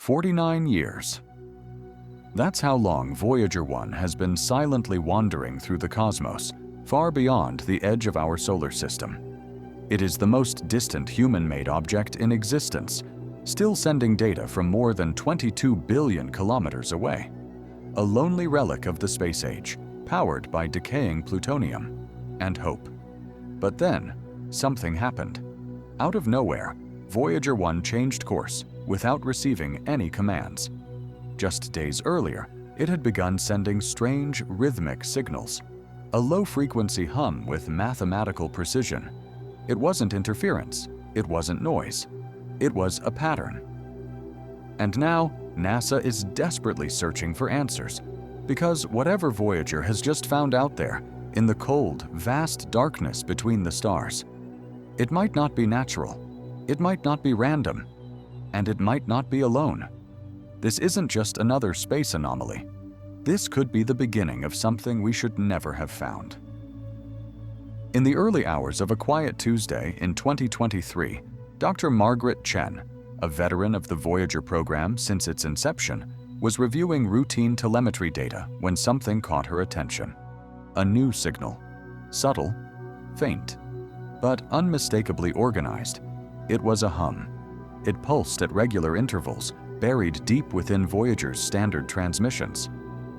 49 years. That's how long Voyager 1 has been silently wandering through the cosmos, far beyond the edge of our solar system. It is the most distant human-made object in existence, still sending data from more than 22 billion kilometers away. A lonely relic of the space age, powered by decaying plutonium and hope. But then, something happened. Out of nowhere, Voyager 1 changed course without receiving any commands. Just days earlier, it had begun sending strange, rhythmic signals. A low-frequency hum with mathematical precision. It wasn't interference. It wasn't noise. It was a pattern. And now, NASA is desperately searching for answers, because whatever Voyager has just found out there, in the cold, vast darkness between the stars, it might not be natural, it might not be random, and it might not be alone. This isn't just another space anomaly. This could be the beginning of something we should never have found. In the early hours of a quiet Tuesday in 2023, Dr. Margaret Chen, a veteran of the Voyager program since its inception, was reviewing routine telemetry data when something caught her attention. A new signal. Subtle, faint, but unmistakably organized. It was a hum. It pulsed at regular intervals, buried deep within Voyager's standard transmissions.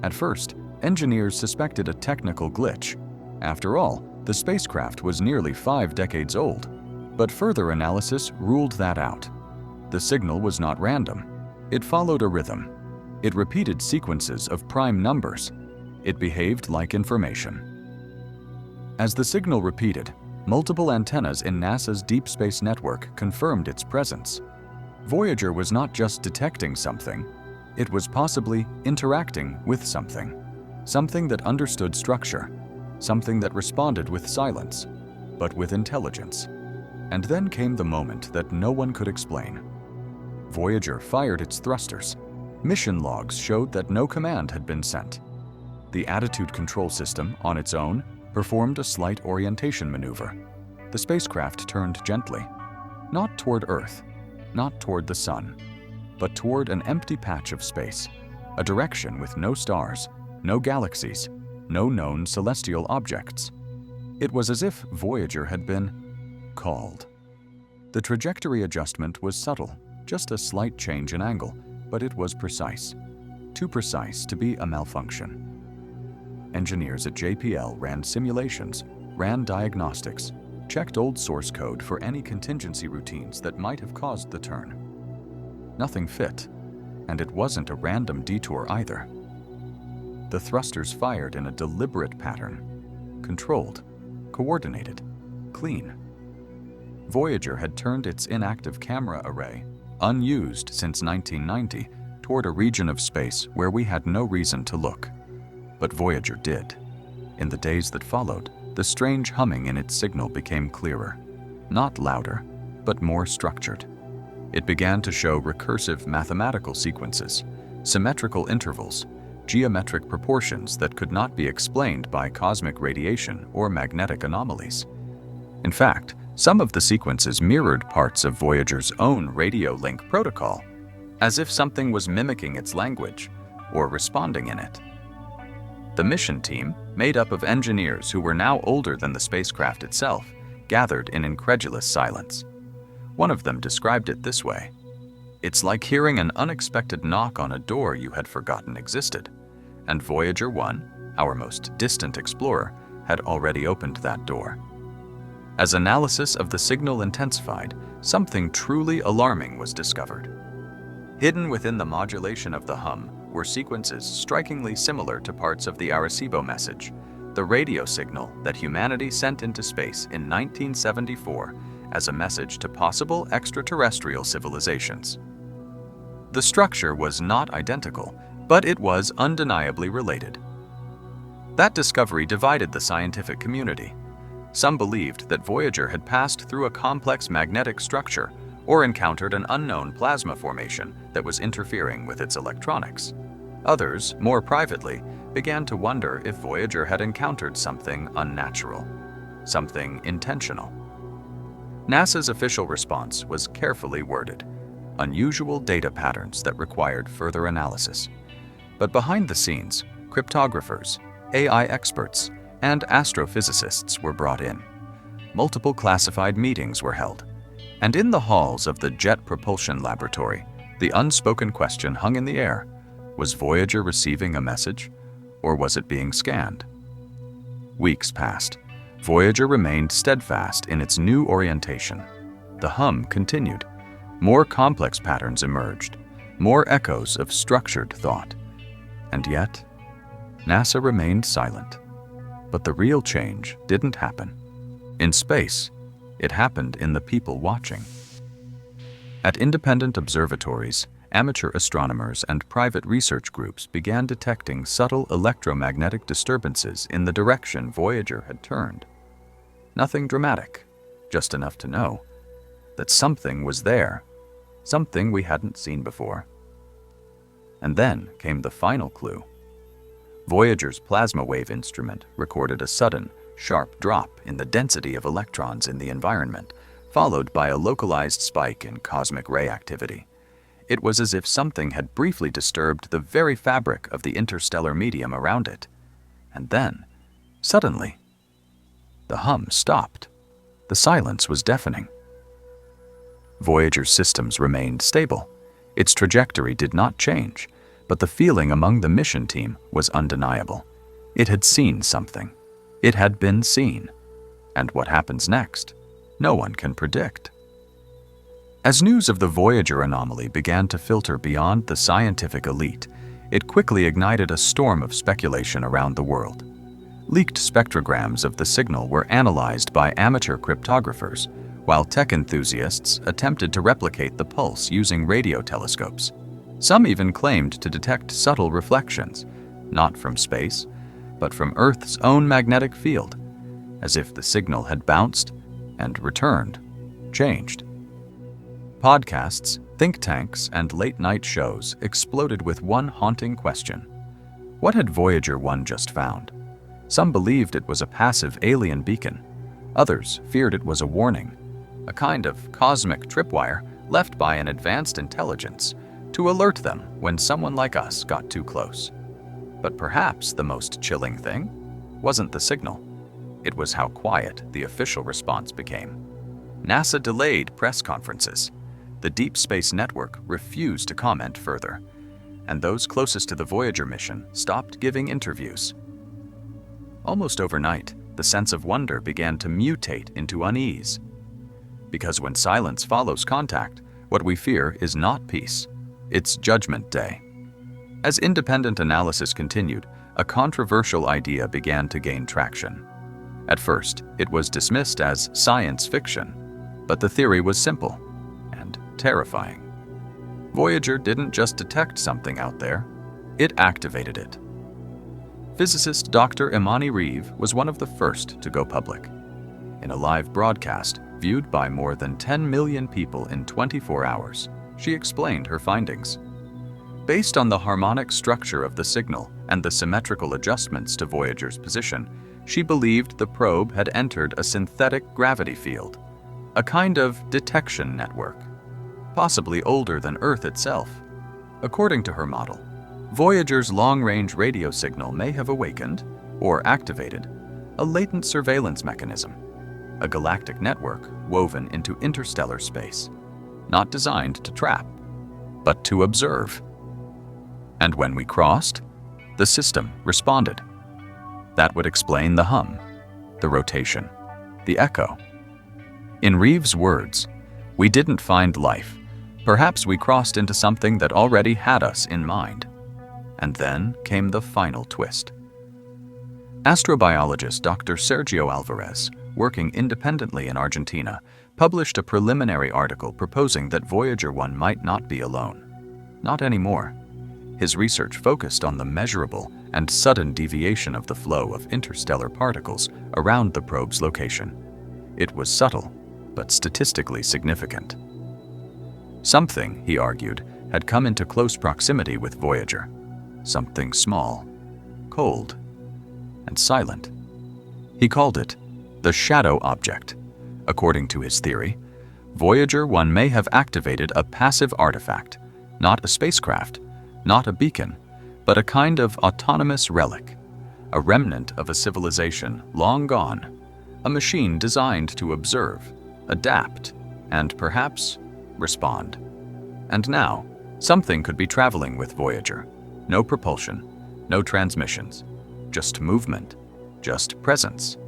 At first, engineers suspected a technical glitch. After all, the spacecraft was nearly 5 decades old. But further analysis ruled that out. The signal was not random. It followed a rhythm. It repeated sequences of prime numbers. It behaved like information. As the signal repeated, multiple antennas in NASA's Deep Space Network confirmed its presence. Voyager was not just detecting something, it was possibly interacting with something. Something that understood structure, something that responded with silence, but with intelligence. And then came the moment that no one could explain. Voyager fired its thrusters. Mission logs showed that no command had been sent. The attitude control system, on its own, performed a slight orientation maneuver. The spacecraft turned gently, not toward Earth, not toward the Sun, but toward an empty patch of space, a direction with no stars, no galaxies, no known celestial objects. It was as if Voyager had been called. The trajectory adjustment was subtle, just a slight change in angle, but it was precise. Too precise to be a malfunction. Engineers at JPL ran simulations, ran diagnostics, checked old source code for any contingency routines that might have caused the turn. Nothing fit, and it wasn't a random detour either. The thrusters fired in a deliberate pattern, controlled, coordinated, clean. Voyager had turned its inactive camera array, unused since 1990, toward a region of space where we had no reason to look. But Voyager did. In the days that followed, the strange humming in its signal became clearer. Not louder, but more structured. It began to show recursive mathematical sequences, symmetrical intervals, geometric proportions that could not be explained by cosmic radiation or magnetic anomalies. In fact, some of the sequences mirrored parts of Voyager's own radio link protocol, as if something was mimicking its language or responding in it. The mission team, made up of engineers who were now older than the spacecraft itself, gathered in incredulous silence. One of them described it this way: "It's like hearing an unexpected knock on a door you had forgotten existed." And Voyager 1, our most distant explorer, had already opened that door. As analysis of the signal intensified, something truly alarming was discovered. Hidden within the modulation of the hum were sequences strikingly similar to parts of the Arecibo message, the radio signal that humanity sent into space in 1974 as a message to possible extraterrestrial civilizations. The structure was not identical, but it was undeniably related. That discovery divided the scientific community. Some believed that Voyager had passed through a complex magnetic structure or encountered an unknown plasma formation that was interfering with its electronics. Others, more privately, began to wonder if Voyager had encountered something unnatural, something intentional. NASA's official response was carefully worded: unusual data patterns that required further analysis. But behind the scenes, cryptographers, AI experts, and astrophysicists were brought in. Multiple classified meetings were held, and in the halls of the Jet Propulsion Laboratory, the unspoken question hung in the air: was Voyager receiving a message, or was it being scanned? Weeks passed. Voyager remained steadfast in its new orientation. The hum continued. More complex patterns emerged, more echoes of structured thought. And yet, NASA remained silent. But the real change didn't happen in space. It happened in the people watching. At independent observatories, amateur astronomers and private research groups began detecting subtle electromagnetic disturbances in the direction Voyager had turned. Nothing dramatic, just enough to know that something was there, something we hadn't seen before. And then came the final clue. Voyager's plasma wave instrument recorded a sudden, sharp drop in the density of electrons in the environment, followed by a localized spike in cosmic ray activity. It was as if something had briefly disturbed the very fabric of the interstellar medium around it. And then, suddenly, the hum stopped. The silence was deafening. Voyager's systems remained stable. Its trajectory did not change, but the feeling among the mission team was undeniable. It had seen something. It had been seen. And what happens next, no one can predict. As news of the Voyager anomaly began to filter beyond the scientific elite, it quickly ignited a storm of speculation around the world. Leaked spectrograms of the signal were analyzed by amateur cryptographers, while tech enthusiasts attempted to replicate the pulse using radio telescopes. Some even claimed to detect subtle reflections, not from space, but from Earth's own magnetic field, as if the signal had bounced and returned, changed. Podcasts, think tanks, and late-night shows exploded with one haunting question. What had Voyager 1 just found? Some believed it was a passive alien beacon. Others feared it was a warning, a kind of cosmic tripwire left by an advanced intelligence to alert them when someone like us got too close. But perhaps the most chilling thing wasn't the signal. It was how quiet the official response became. NASA delayed press conferences. The Deep Space Network refused to comment further, and those closest to the Voyager mission stopped giving interviews. Almost overnight, the sense of wonder began to mutate into unease. Because when silence follows contact, what we fear is not peace, it's Judgment Day. As independent analysis continued, a controversial idea began to gain traction. At first, it was dismissed as science fiction, but the theory was simple and terrifying. Voyager didn't just detect something out there, it activated it. Physicist Dr. Imani Reeve was one of the first to go public. In a live broadcast viewed by more than 10 million people in 24 hours, she explained her findings. Based on the harmonic structure of the signal and the symmetrical adjustments to Voyager's position, she believed the probe had entered a synthetic gravity field, a kind of detection network, possibly older than Earth itself. According to her model, Voyager's long-range radio signal may have awakened, or activated, a latent surveillance mechanism, a galactic network woven into interstellar space, not designed to trap, but to observe. And when we crossed, the system responded. That would explain the hum, the rotation, the echo. In Reeve's words, we didn't find life. Perhaps we crossed into something that already had us in mind. And then came the final twist. Astrobiologist Dr. Sergio Alvarez, working independently in Argentina, published a preliminary article proposing that Voyager 1 might not be alone. Not anymore. His research focused on the measurable and sudden deviation of the flow of interstellar particles around the probe's location. It was subtle, but statistically significant. Something, he argued, had come into close proximity with Voyager. Something small, cold, and silent. He called it the shadow object. According to his theory, Voyager 1 may have activated a passive artifact, not a spacecraft, not a beacon, but a kind of autonomous relic, a remnant of a civilization long gone, a machine designed to observe, adapt, and perhaps respond. And now, something could be traveling with Voyager. No propulsion, no transmissions, just movement, just presence.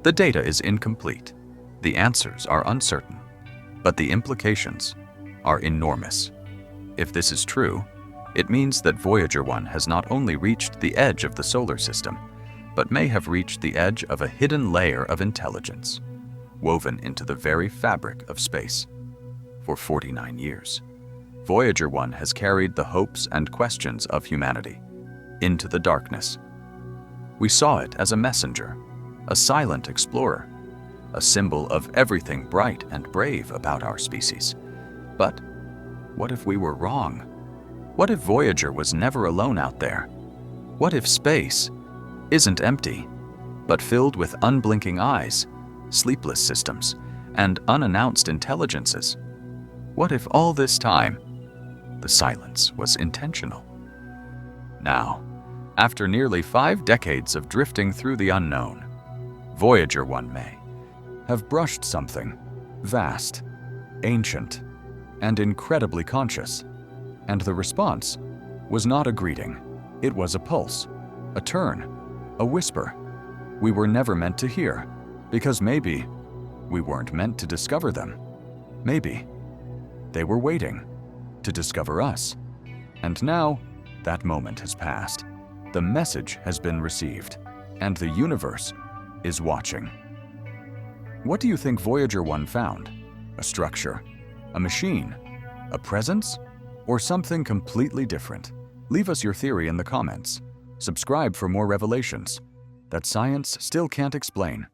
The data is incomplete. The answers are uncertain, but the implications are enormous. If this is true, it means that Voyager 1 has not only reached the edge of the solar system, but may have reached the edge of a hidden layer of intelligence, woven into the very fabric of space. For 49 years, Voyager 1 has carried the hopes and questions of humanity into the darkness. We saw it as a messenger, a silent explorer, a symbol of everything bright and brave about our species. But what if we were wrong? What if Voyager was never alone out there? What if space isn't empty, but filled with unblinking eyes, sleepless systems, and unannounced intelligences? What if all this time, the silence was intentional? Now, after nearly 5 decades of drifting through the unknown, Voyager 1 may have brushed something vast, ancient, and incredibly conscious. And the response was not a greeting. It was a pulse, a turn, a whisper we were never meant to hear, because maybe we weren't meant to discover them. Maybe they were waiting to discover us. And now that moment has passed. The message has been received, and the universe is watching. What do you think Voyager 1 found? A structure? A machine? A presence? Or something completely different? Leave us your theory in the comments. Subscribe for more revelations that science still can't explain.